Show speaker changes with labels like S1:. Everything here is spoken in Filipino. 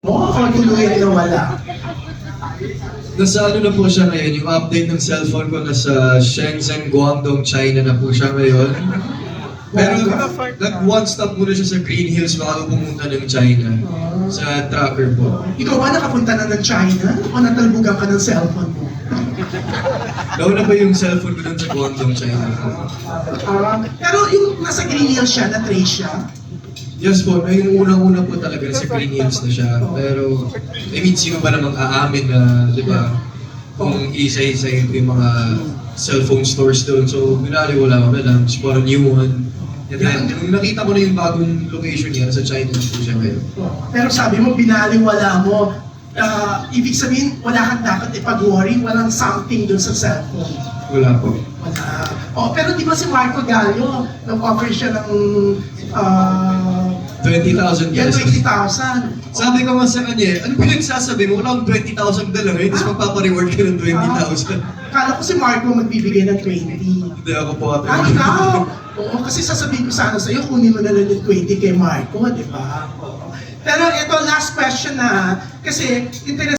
S1: mo o tuluyan na wala?
S2: Nasa ano na po siya ngayon, yung update ng cellphone ko nasa Shenzhen, Guangdong, China na po siya ngayon. Pero nag-one stop muna siya sa Green Hills bago pumunta ng China. Sa tracker po.
S1: Ikaw ba nakapunta na ng China o natalbugan ka ng cellphone mo?
S2: Nauna pa yung cellphone ko dun sa Guangdong, China.
S1: Pero yung nasa Green Hills siya, na-trace siya?
S2: Yes po, may yung unang-una po talaga sa Green Hills na siya. Pero, I mean, sino ba namang aamin na, di ba, kung isa-isahin ko yung mga cellphone stores doon. So, binaliwala ko na lang, just for a new one. And then, nung nakita ko na yung bagong location niya, sa China na po siya ngayon.
S1: Pero sabi mo, binaliwala mo. Ibig sabihin, wala kang dapat ipag-worry, walang something doon sa cellphone.
S2: Wala po.
S1: Wala. Pero di ba si Marco Gallio, nag-offer siya ng
S2: 20,000
S1: yan,
S2: pesos.
S1: 20,000.
S2: Sabi ko nga sa kanya, ano ba yung sasabi mo? Wala akong 20,000 dala ngayon, tapos magpapareward ka ng 20,000.
S1: Kala ko si Marco magbibigay ng 20.
S2: Hindi ako po ate.
S1: Ikaw! Oo, kasi sasabihin ko sana sa'yo, kunin mo na lang yung 20 kay Marco, di ba? Oo. Pero ito, last question na, kasi